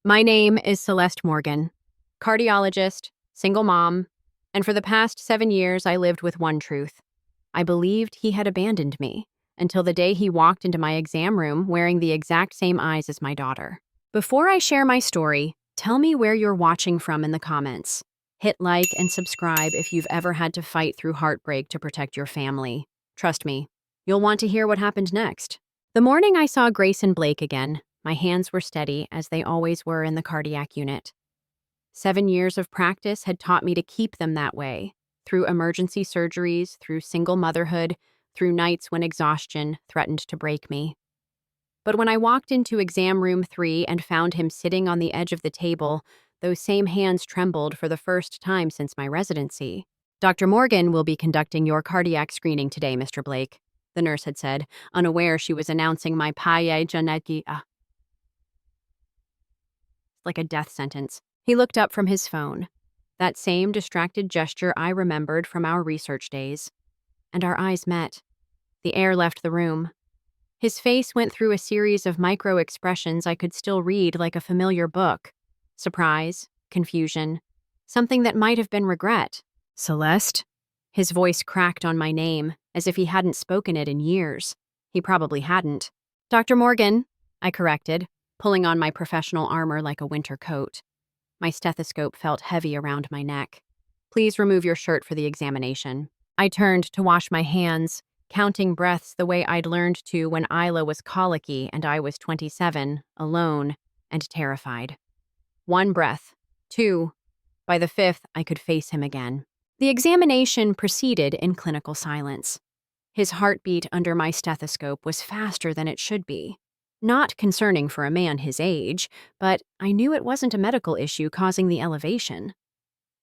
My name is Celeste Morgan, cardiologist, single mom, and for the past 7 years I lived with one truth. I believed he had abandoned me until the day he walked into my exam room wearing the exact same eyes as my daughter. Before I share my story, tell me where you're watching from in the comments. Hit like and subscribe if you've ever had to fight through heartbreak to protect your family. Trust me, you'll want to hear what happened next. The morning I saw Grace and Blake again, my hands were steady, as they always were in the cardiac unit. 7 years of practice had taught me to keep them that way, through emergency surgeries, through single motherhood, through nights when exhaustion threatened to break me. But when I walked into exam room 3 and found him sitting on the edge of the table, those same hands trembled for the first time since my residency. Dr. Morgan will be conducting your cardiac screening today, Mr. Blake, the nurse had said, unaware she was announcing my paye janeki. Like a death sentence. He looked up from his phone. That same distracted gesture I remembered from our research days. And our eyes met. The air left the room. His face went through a series of micro-expressions I could still read like a familiar book. Surprise, confusion, something that might have been regret. Celeste? His voice cracked on my name, as if he hadn't spoken it in years. He probably hadn't. Dr. Morgan, I corrected, pulling on my professional armor like a winter coat. My stethoscope felt heavy around my neck. Please remove your shirt for the examination. I turned to wash my hands, counting breaths the way I'd learned to when Isla was colicky and I was 27, alone, and terrified. 1 breath. 2. By the 5th, I could face him again. The examination proceeded in clinical silence. His heartbeat under my stethoscope was faster than it should be. Not concerning for a man his age, but I knew it wasn't a medical issue causing the elevation.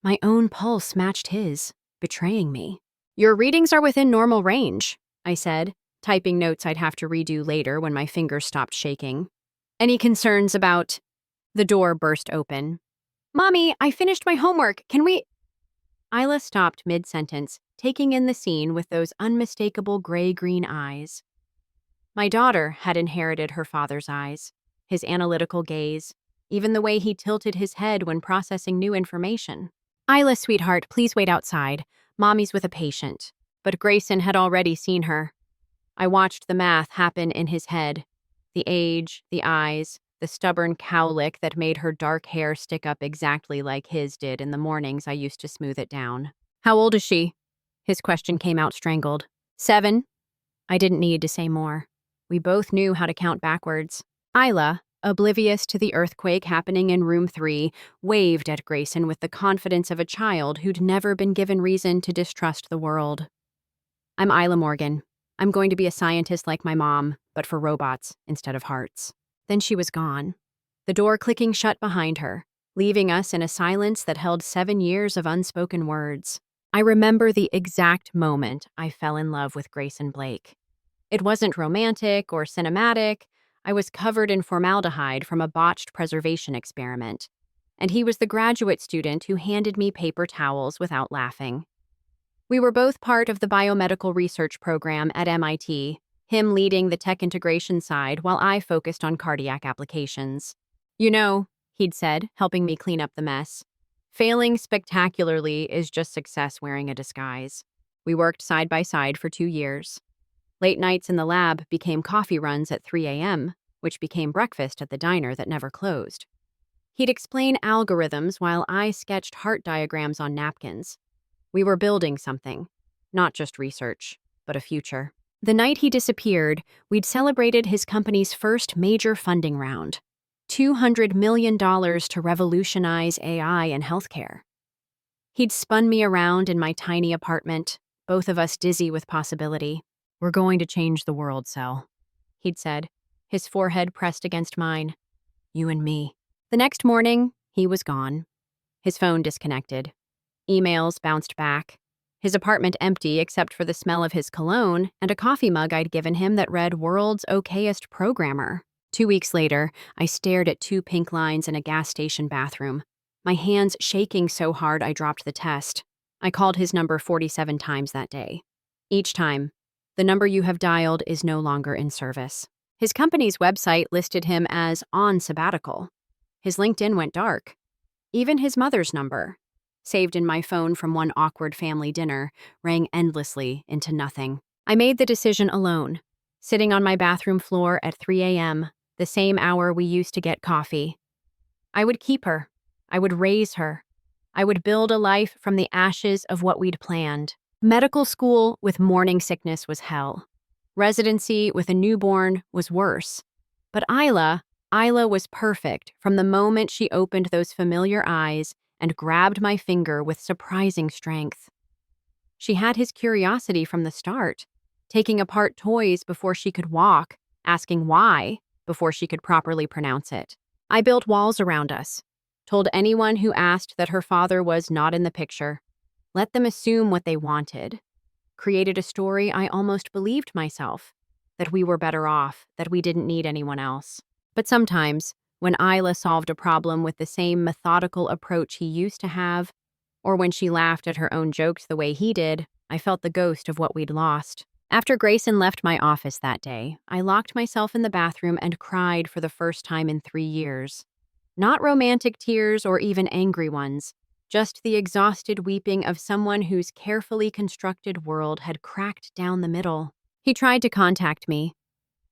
My own pulse matched his, betraying me. Your readings are within normal range, I said, typing notes I'd have to redo later when my fingers stopped shaking. Any concerns about... The door burst open. Mommy, I finished my homework. Can we... Isla stopped mid-sentence, taking in the scene with those unmistakable gray-green eyes. My daughter had inherited her father's eyes, his analytical gaze, even the way he tilted his head when processing new information. Isla, sweetheart, please wait outside. Mommy's with a patient. But Grayson had already seen her. I watched the math happen in his head. The age, the eyes, the stubborn cowlick that made her dark hair stick up exactly like his did in the mornings I used to smooth it down. How old is she? His question came out strangled. 7. I didn't need to say more. We both knew how to count backwards. Isla, oblivious to the earthquake happening in room 3, waved at Grayson with the confidence of a child who'd never been given reason to distrust the world. I'm Isla Morgan. I'm going to be a scientist like my mom, but for robots instead of hearts. Then she was gone, the door clicking shut behind her, leaving us in a silence that held 7 years of unspoken words. I remember the exact moment I fell in love with Grayson Blake. It wasn't romantic or cinematic. I was covered in formaldehyde from a botched preservation experiment, and he was the graduate student who handed me paper towels without laughing. We were both part of the biomedical research program at MIT, him leading the tech integration side while I focused on cardiac applications. You know, he'd said, helping me clean up the mess, failing spectacularly is just success wearing a disguise. We worked side by side for 2 years. Late nights in the lab became coffee runs at 3 a.m., which became breakfast at the diner that never closed. He'd explain algorithms while I sketched heart diagrams on napkins. We were building something, not just research, but a future. The night he disappeared, we'd celebrated his company's first major funding round, $200 million to revolutionize AI in healthcare. He'd spun me around in my tiny apartment, both of us dizzy with possibility. We're going to change the world, Sel, he'd said, his forehead pressed against mine. You and me. The next morning, he was gone. His phone disconnected. Emails bounced back. His apartment empty except for the smell of his cologne and a coffee mug I'd given him that read World's Okayest Programmer. 2 weeks later, I stared at 2 pink lines in a gas station bathroom, my hands shaking so hard I dropped the test. I called his number 47 times that day. Each time, the number you have dialed is no longer in service. His company's website listed him as on sabbatical. His LinkedIn went dark. Even his mother's number, saved in my phone from one awkward family dinner, rang endlessly into nothing. I made the decision alone, sitting on my bathroom floor at 3 a.m., the same hour we used to get coffee. I would keep her. I would raise her. I would build a life from the ashes of what we'd planned. Medical school with morning sickness was hell. Residency with a newborn was worse. But Isla was perfect from the moment she opened those familiar eyes and grabbed my finger with surprising strength. She had his curiosity from the start, taking apart toys before she could walk, asking why before she could properly pronounce it. I built walls around us, told anyone who asked that her father was not in the picture, let them assume what they wanted, created a story I almost believed myself, that we were better off, that we didn't need anyone else. But sometimes, when Isla solved a problem with the same methodical approach he used to have, or when she laughed at her own jokes the way he did, I felt the ghost of what we'd lost. After Grayson left my office that day, I locked myself in the bathroom and cried for the first time in 3 years. Not romantic tears or even angry ones, just the exhausted weeping of someone whose carefully constructed world had cracked down the middle. He tried to contact me.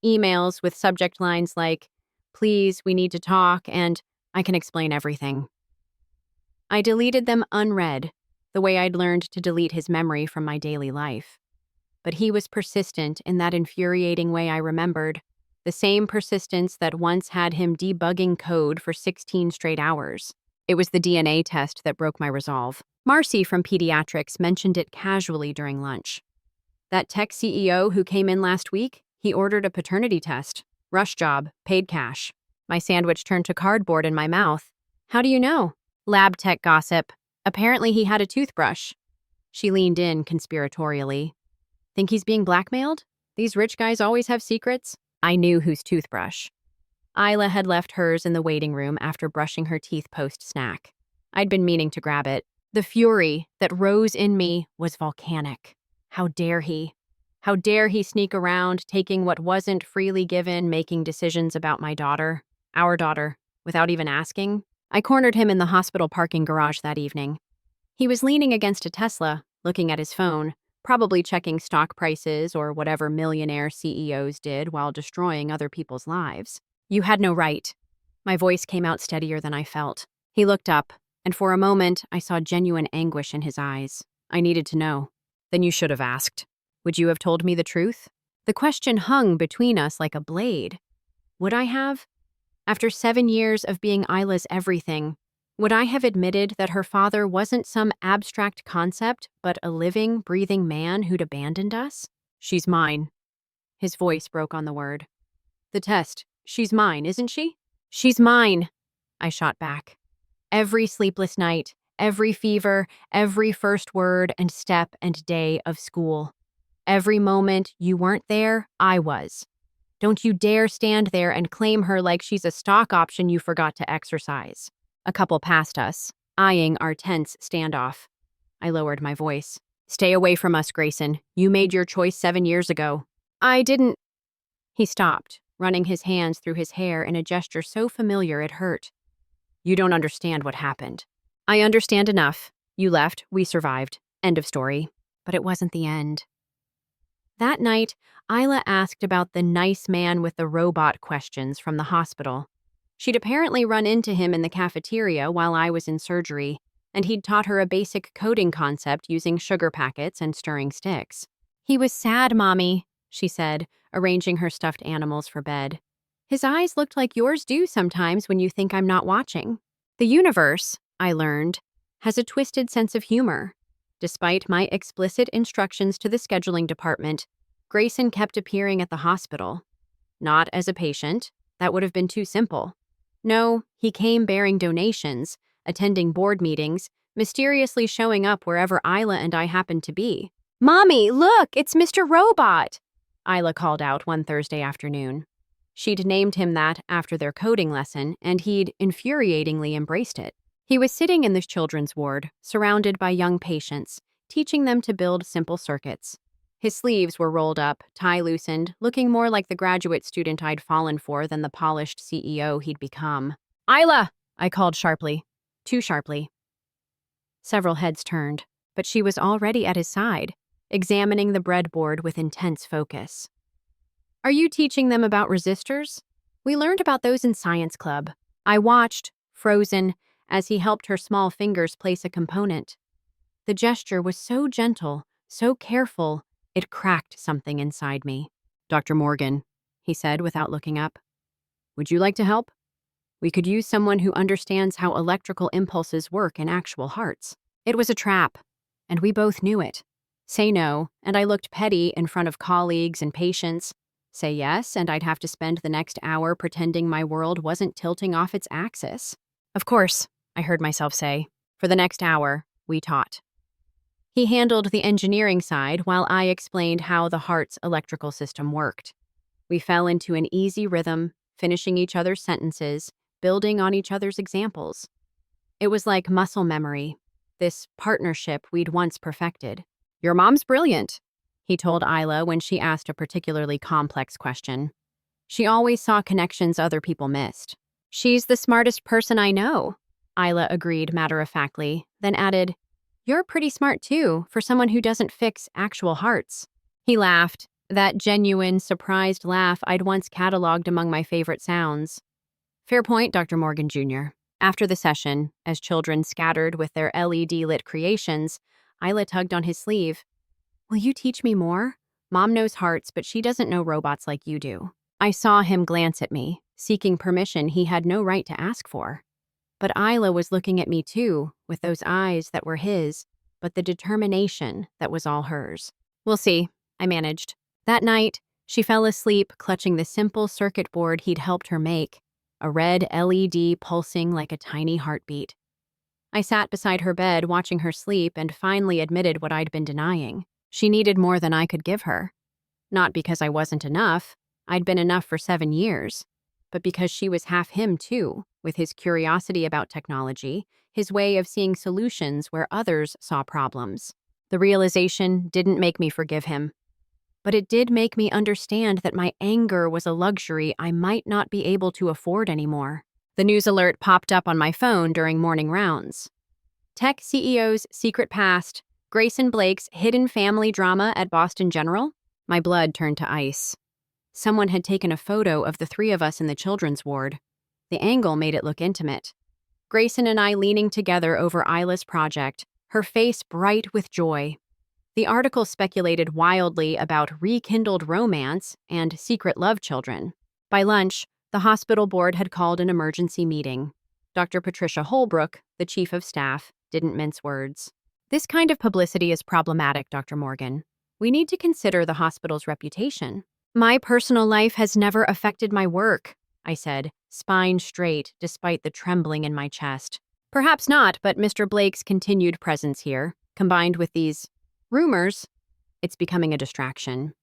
Emails with subject lines like, "Please, we need to talk," and "I can explain everything." I deleted them unread, the way I'd learned to delete his memory from my daily life. But he was persistent in that infuriating way I remembered, the same persistence that once had him debugging code for 16 straight hours. It was the DNA test that broke my resolve. Marcy from Pediatrics mentioned it casually during lunch. That tech CEO who came in last week, he ordered a paternity test. Rush job, paid cash. My sandwich turned to cardboard in my mouth. How do you know? Lab tech gossip. Apparently he had a toothbrush. She leaned in conspiratorially. Think he's being blackmailed? These rich guys always have secrets. I knew whose toothbrush. Isla had left hers in the waiting room after brushing her teeth post-snack. I'd been meaning to grab it. The fury that rose in me was volcanic. How dare he? How dare he sneak around, taking what wasn't freely given, making decisions about my daughter, our daughter, without even asking? I cornered him in the hospital parking garage that evening. He was leaning against a Tesla, looking at his phone, probably checking stock prices or whatever millionaire CEOs did while destroying other people's lives. You had no right. My voice came out steadier than I felt. He looked up, and for a moment, I saw genuine anguish in his eyes. I needed to know. Then you should have asked. Would you have told me the truth? The question hung between us like a blade. Would I have? After 7 years of being Isla's everything, would I have admitted that her father wasn't some abstract concept, but a living, breathing man who'd abandoned us? She's mine. His voice broke on the word. The test. She's mine, isn't she? She's mine, I shot back. Every sleepless night, every fever, every first word and step and day of school. Every moment you weren't there, I was. Don't you dare stand there and claim her like she's a stock option you forgot to exercise. A couple passed us, eyeing our tense standoff. I lowered my voice. Stay away from us, Grayson. You made your choice 7 years ago. I didn't. He stopped, running his hands through his hair in a gesture so familiar it hurt. You don't understand what happened. I understand enough. You left, we survived. End of story. But it wasn't the end. That night, Isla asked about the nice man with the robot questions from the hospital. She'd apparently run into him in the cafeteria while I was in surgery, and he'd taught her a basic coding concept using sugar packets and stirring sticks. He was sad, Mommy, she said, arranging her stuffed animals for bed. His eyes looked like yours do sometimes when you think I'm not watching. The universe, I learned, has a twisted sense of humor. Despite my explicit instructions to the scheduling department, Grayson kept appearing at the hospital. Not as a patient. That would have been too simple. No, he came bearing donations, attending board meetings, mysteriously showing up wherever Isla and I happened to be. Mommy, look, it's Mr. Robot, Isla called out one Thursday afternoon. She'd named him that after their coding lesson, and he'd infuriatingly embraced it. He was sitting in the children's ward, surrounded by young patients, teaching them to build simple circuits. His sleeves were rolled up, tie loosened, looking more like the graduate student I'd fallen for than the polished CEO he'd become. Isla! I called sharply. Too sharply. Several heads turned, but she was already at his side, examining the breadboard with intense focus. Are you teaching them about resistors? We learned about those in science club. I watched, frozen, as he helped her small fingers place a component. The gesture was so gentle, so careful, it cracked something inside me. Dr. Morgan, he said without looking up. Would you like to help? We could use someone who understands how electrical impulses work in actual hearts. It was a trap, and we both knew it. Say no, and I looked petty in front of colleagues and patients. Say yes, and I'd have to spend the next hour pretending my world wasn't tilting off its axis. Of course, I heard myself say. For the next hour, we taught. He handled the engineering side while I explained how the heart's electrical system worked. We fell into an easy rhythm, finishing each other's sentences, building on each other's examples. It was like muscle memory, this partnership we'd once perfected. Your mom's brilliant, he told Isla when she asked a particularly complex question. She always saw connections other people missed. She's the smartest person I know, Isla agreed matter-of-factly, then added, You're pretty smart too, for someone who doesn't fix actual hearts. He laughed, that genuine, surprised laugh I'd once cataloged among my favorite sounds. Fair point, Dr. Morgan Jr. After the session, as children scattered with their LED-lit creations, Isla tugged on his sleeve. Will you teach me more? Mom knows hearts, but she doesn't know robots like you do. I saw him glance at me, seeking permission he had no right to ask for. But Isla was looking at me too, with those eyes that were his, but the determination that was all hers. We'll see, I managed. That night, she fell asleep clutching the simple circuit board he'd helped her make, a red LED pulsing like a tiny heartbeat. I sat beside her bed watching her sleep and finally admitted what I'd been denying. She needed more than I could give her. Not because I wasn't enough, I'd been enough for 7 years, but because she was half him too, with his curiosity about technology, his way of seeing solutions where others saw problems. The realization didn't make me forgive him, but it did make me understand that my anger was a luxury I might not be able to afford anymore. The news alert popped up on my phone during morning rounds. Tech CEO's secret past, Grayson Blake's hidden family drama at Boston General. My blood turned to ice. Someone had taken a photo of the 3 of us in the children's ward. The angle made it look intimate. Grayson and I leaning together over Isla's project, her face bright with joy. The article speculated wildly about rekindled romance and secret love children. By lunch, the hospital board had called an emergency meeting. Dr. Patricia Holbrook, the chief of staff, didn't mince words. This kind of publicity is problematic, Dr. Morgan. We need to consider the hospital's reputation. My personal life has never affected my work, I said, spine straight despite the trembling in my chest. Perhaps not, but Mr. Blake's continued presence here, combined with these rumors, it's becoming a distraction.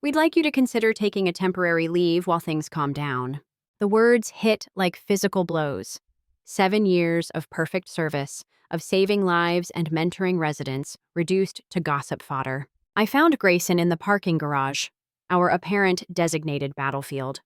We'd like you to consider taking a temporary leave while things calm down. The words hit like physical blows. 7 years of perfect service, of saving lives and mentoring residents, reduced to gossip fodder. I found Grayson in the parking garage, our apparent designated battlefield.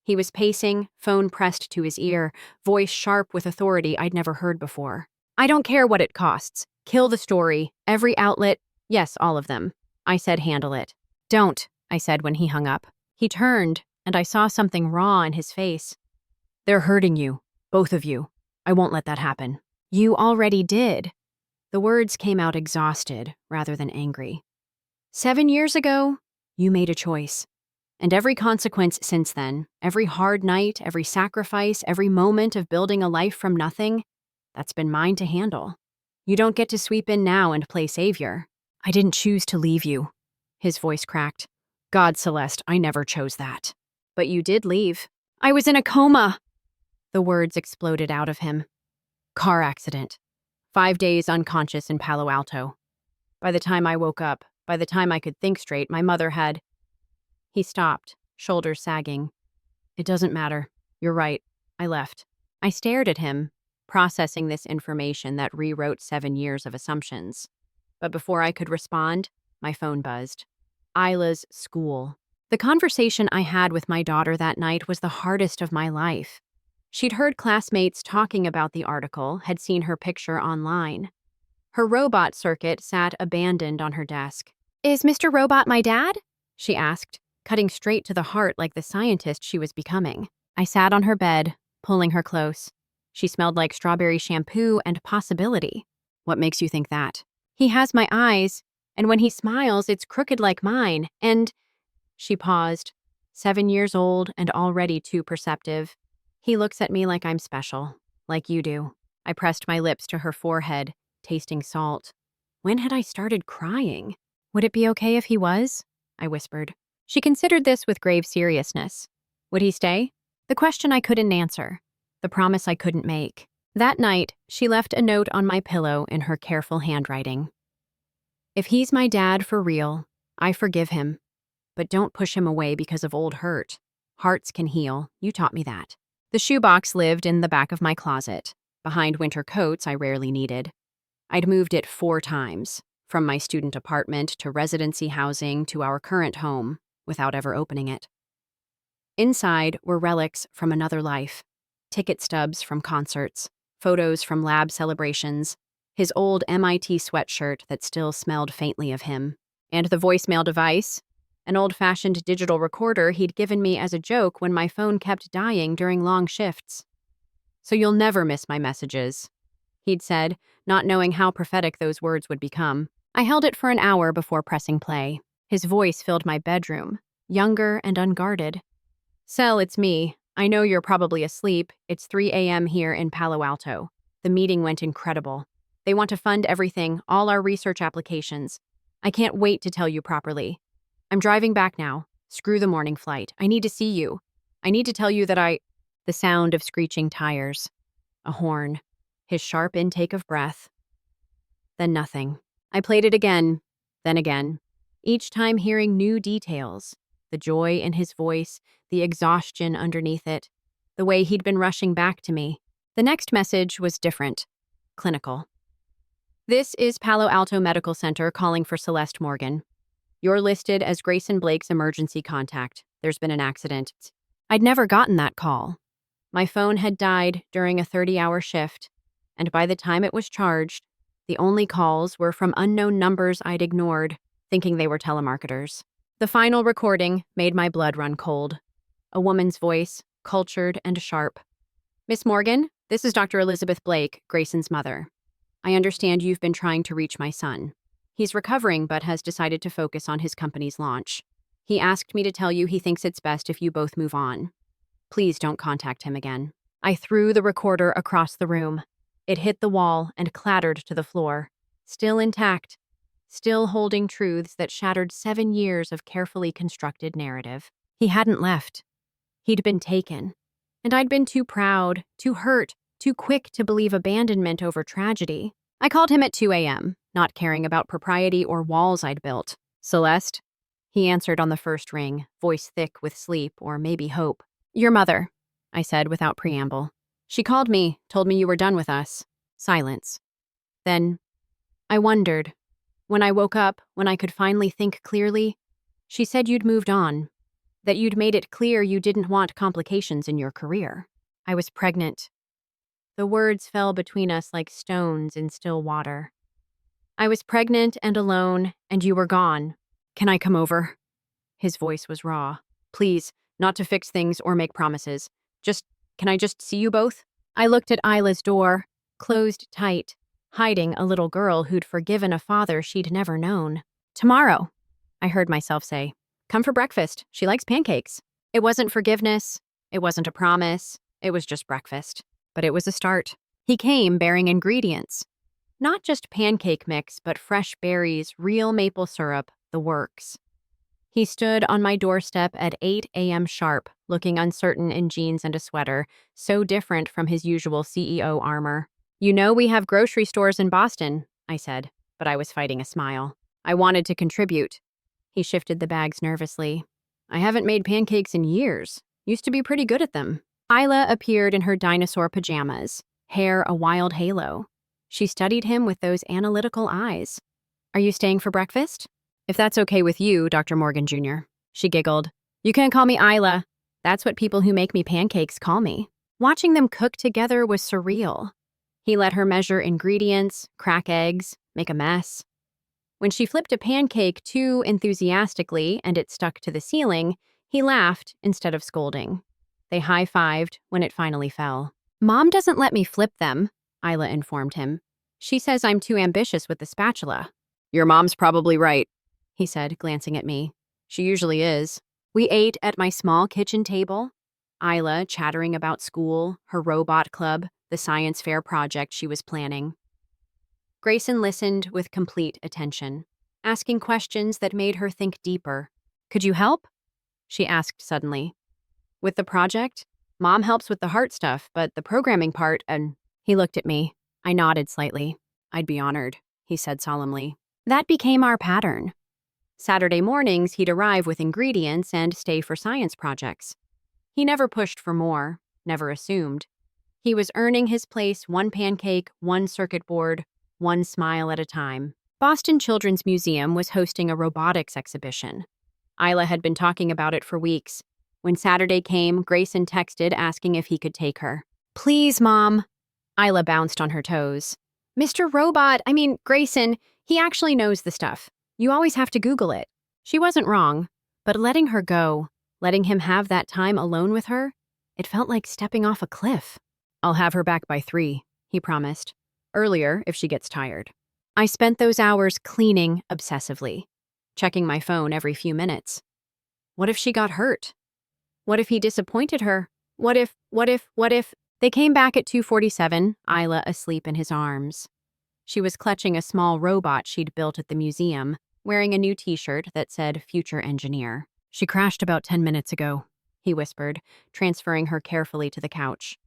He was pacing, phone pressed to his ear, voice sharp with authority I'd never heard before. I don't care what it costs. Kill the story. Every outlet. Yes, all of them. I said handle it. Don't, I said when he hung up. He turned, and I saw something raw in his face. They're hurting you. Both of you. I won't let that happen. You already did. The words came out exhausted rather than angry. 7 years ago, you made a choice. And every consequence since then, every hard night, every sacrifice, every moment of building a life from nothing, that's been mine to handle. You don't get to sweep in now and play savior. I didn't choose to leave you. His voice cracked. God, Celeste, I never chose that. But you did leave. I was in a coma. The words exploded out of him. Car accident. 5 days unconscious in Palo Alto. By the time I woke up, by the time I could think straight, my mother had... He stopped, shoulders sagging. It doesn't matter. You're right. I left. I stared at him, processing this information that rewrote 7 years of assumptions. But before I could respond, my phone buzzed. Isla's school. The conversation I had with my daughter that night was the hardest of my life. She'd heard classmates talking about the article, had seen her picture online. Her robot circuit sat abandoned on her desk. "Is Mr. Robot my dad?" she asked, cutting straight to the heart like the scientist she was becoming. I sat on her bed, pulling her close. She smelled like strawberry shampoo and possibility. "What makes you think that?" "He has my eyes, and when he smiles, it's crooked like mine, and—" She paused, 7 years old and already too perceptive. "He looks at me like I'm special, like you do." I pressed my lips to her forehead, tasting salt. When had I started crying? "Would it be okay if he was?" I whispered. She considered this with grave seriousness. Would he stay? The question I couldn't answer. The promise I couldn't make. That night, she left a note on my pillow in her careful handwriting. "If he's my dad for real, I forgive him. But don't push him away because of old hurt. Hearts can heal. You taught me that." The shoebox lived in the back of my closet, behind winter coats I rarely needed. I'd moved it 4 times, from my student apartment to residency housing to our current home, without ever opening it. Inside were relics from another life, ticket stubs from concerts, photos from lab celebrations, his old MIT sweatshirt that still smelled faintly of him, and the voicemail device, an old-fashioned digital recorder he'd given me as a joke when my phone kept dying during long shifts. "So you'll never miss my messages," he'd said, not knowing how prophetic those words would become. I held it for an hour before pressing play. His voice filled my bedroom, younger and unguarded. "Sel, it's me. I know you're probably asleep. It's 3 a.m. here in Palo Alto. The meeting went incredible. They want to fund everything, all our research applications. I can't wait to tell you properly. I'm driving back now. Screw the morning flight. I need to see you. I need to tell you that I—" The sound of screeching tires. A horn. His sharp intake of breath. Then nothing. I played it again, then again, each time hearing new details. The joy in his voice, the exhaustion underneath it, the way he'd been rushing back to me. The next message was different. Clinical. "This is Palo Alto Medical Center calling for Celeste Morgan. You're listed as Grayson Blake's emergency contact. There's been an accident." I'd never gotten that call. My phone had died during a 30-hour shift, and by the time it was charged, the only calls were from unknown numbers I'd ignored, thinking they were telemarketers. The final recording made my blood run cold. A woman's voice, cultured and sharp. "Miss Morgan, this is Dr. Elizabeth Blake, Grayson's mother. I understand you've been trying to reach my son. He's recovering but has decided to focus on his company's launch. He asked me to tell you he thinks it's best if you both move on. Please don't contact him again." I threw the recorder across the room. It hit the wall and clattered to the floor. Still intact. Still holding truths that shattered 7 years of carefully constructed narrative. He hadn't left. He'd been taken. And I'd been too proud, too hurt, too quick to believe abandonment over tragedy. I called him at 2 a.m., not caring about propriety or walls I'd built. "Celeste?" He answered on the first ring, voice thick with sleep or maybe hope. "Your mother," I said without preamble. "She called me, told me you were done with us." Silence. Then, I wondered. When I woke up, when I could finally think clearly, she said you'd moved on, that you'd made it clear you didn't want complications in your career. I was pregnant. The words fell between us like stones in still water. "I was pregnant and alone, and you were gone. Can I come over?" His voice was raw. "Please, not to fix things or make promises. Can I just see you both?" I looked at Isla's door, closed tight, hiding a little girl who'd forgiven a father she'd never known. "Tomorrow," I heard myself say. "Come for breakfast. She likes pancakes." It wasn't forgiveness. It wasn't a promise. It was just breakfast. But it was a start. He came bearing ingredients. Not just pancake mix, but fresh berries, real maple syrup, the works. He stood on my doorstep at 8 a.m. sharp, looking uncertain in jeans and a sweater, so different from his usual CEO armor. "You know we have grocery stores in Boston," I said, but I was fighting a smile. I wanted to contribute. He shifted the bags nervously. "I haven't made pancakes in years. Used to be pretty good at them." Isla appeared in her dinosaur pajamas, hair a wild halo. She studied him with those analytical eyes. "Are you staying for breakfast?" "If that's okay with you, Dr. Morgan Jr." She giggled. "You can call me Isla. That's what people who make me pancakes call me." Watching them cook together was surreal. He let her measure ingredients, crack eggs, make a mess. When she flipped a pancake too enthusiastically and it stuck to the ceiling, he laughed instead of scolding. They high-fived when it finally fell. "Mom doesn't let me flip them," Isla informed him. "She says I'm too ambitious with the spatula." "Your mom's probably right," he said, glancing at me. "She usually is." We ate at my small kitchen table, Isla chattering about school, her robot club, the science fair project she was planning. Grayson listened with complete attention, asking questions that made her think deeper. "Could you help?" she asked suddenly. "With the project? Mom helps with the heart stuff, but the programming part," and he looked at me. I nodded slightly. "I'd be honored," he said solemnly. That became our pattern. Saturday mornings, he'd arrive with ingredients and stay for science projects. He never pushed for more, never assumed. He was earning his place one pancake, one circuit board, one smile at a time. Boston Children's Museum was hosting a robotics exhibition. Isla had been talking about it for weeks. When Saturday came, Grayson texted asking if he could take her. "Please, Mom." Isla bounced on her toes. Grayson, he actually knows the stuff. You always have to Google it." She wasn't wrong, but letting her go, letting him have that time alone with her, it felt like stepping off a cliff. "I'll have her back by 3, he promised. "Earlier if she gets tired." I spent those hours cleaning obsessively, checking my phone every few minutes. What if she got hurt? What if he disappointed her? What if? They came back at 2:47, Isla asleep in his arms. She was clutching a small robot she'd built at the museum, wearing a new t-shirt that said Future Engineer. "She crashed about 10 minutes ago," he whispered, transferring her carefully to the couch.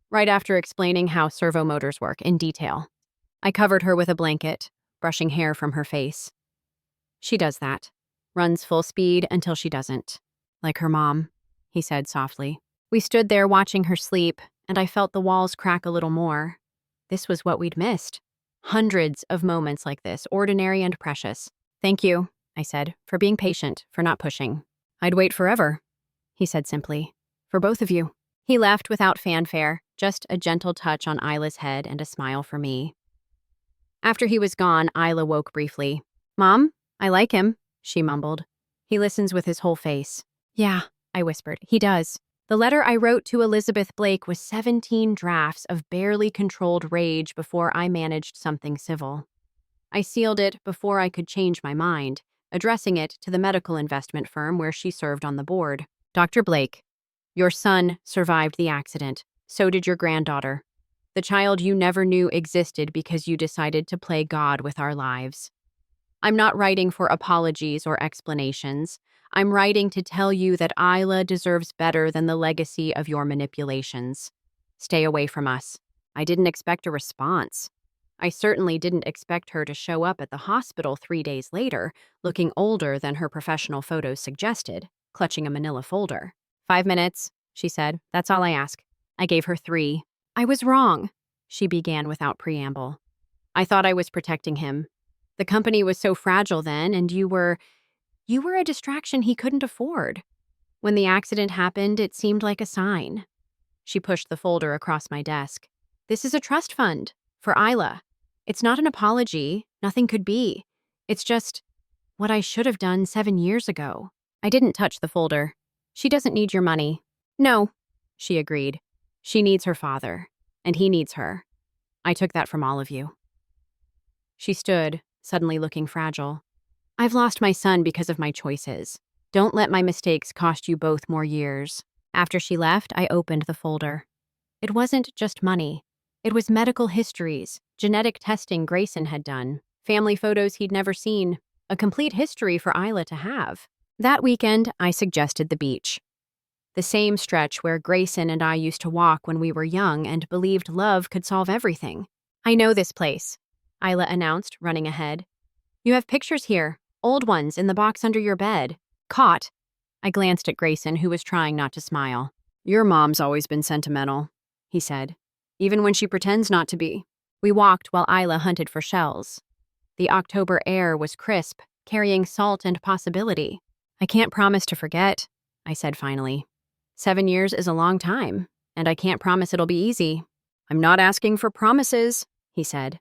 Right after explaining how servo motors work in detail. I covered her with a blanket, brushing hair from her face. "She does that. Runs full speed until she doesn't. Like her mom," he said softly. We stood there watching her sleep, and I felt the walls crack a little more. This was what we'd missed. Hundreds of moments like this, ordinary and precious. "Thank you," I said, "for being patient, for not pushing." "I'd wait forever," he said simply. "For both of you." He left without fanfare, just a gentle touch on Isla's head and a smile for me. After he was gone, Isla woke briefly. "Mom, I like him," she mumbled. "He listens with his whole face." "Yeah," I whispered, "he does." The letter I wrote to Elizabeth Blake was 17 drafts of barely controlled rage before I managed something civil. I sealed it before I could change my mind, addressing it to the medical investment firm where she served on the board. "Dr. Blake, your son survived the accident. So did your granddaughter. The child you never knew existed because you decided to play God with our lives. I'm not writing for apologies or explanations. I'm writing to tell you that Isla deserves better than the legacy of your manipulations. Stay away from us." I didn't expect a response. I certainly didn't expect her to show up at the hospital 3 days later, looking older than her professional photos suggested, clutching a manila folder. 5 minutes, she said. "That's all I ask." I gave her 3. "I was wrong," she began without preamble. "I thought I was protecting him. The company was so fragile then, and you were a distraction he couldn't afford. When the accident happened, it seemed like a sign." She pushed the folder across my desk. "This is a trust fund for Isla. It's not an apology. Nothing could be. It's just what I should have done 7 years ago." I didn't touch the folder. "She doesn't need your money." "No," she agreed. "She needs her father, and he needs her. I took that from all of you." She stood, suddenly looking fragile. "I've lost my son because of my choices. Don't let my mistakes cost you both more years." After she left, I opened the folder. It wasn't just money. It was medical histories, genetic testing Grayson had done, family photos he'd never seen, a complete history for Isla to have. That weekend, I suggested the beach. The same stretch where Grayson and I used to walk when we were young and believed love could solve everything. "I know this place," Isla announced, running ahead. "You have pictures here, old ones in the box under your bed." "Caught." I glanced at Grayson, who was trying not to smile. "Your mom's always been sentimental," he said, "even when she pretends not to be." We walked while Isla hunted for shells. The October air was crisp, carrying salt and possibility. "I can't promise to forget," I said finally. 7 years is a long time. and I can't promise it'll be easy. I'm not asking for promises, he said.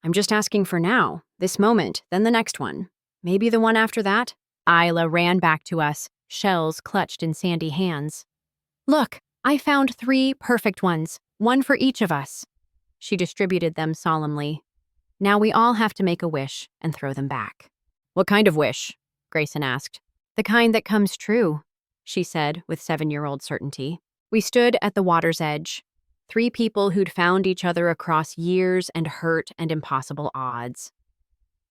I'm just asking for now, this moment, then the next one. Maybe the one after that? Isla ran back to us, shells clutched in sandy hands. Look, I found 3 perfect ones, one for each of us. She distributed them solemnly. Now we all have to make a wish and throw them back. What kind of wish? Grayson asked. The kind that comes true, she said with 7-year-old certainty. We stood at the water's edge. 3 people who'd found each other across years and hurt and impossible odds.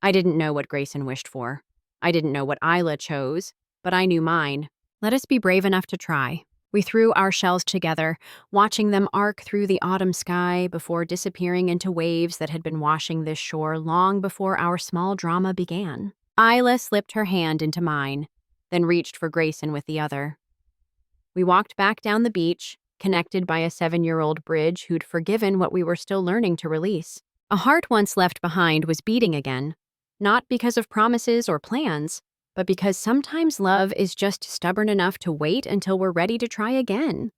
I didn't know what Grayson wished for. I didn't know what Isla chose, but I knew mine. Let us be brave enough to try. We threw our shells together, watching them arc through the autumn sky before disappearing into waves that had been washing this shore long before our small drama began. Isla slipped her hand into mine, then reached for Grayson with the other. We walked back down the beach, connected by a 7-year-old bridge who'd forgiven what we were still learning to release. A heart once left behind was beating again, not because of promises or plans, but because sometimes love is just stubborn enough to wait until we're ready to try again.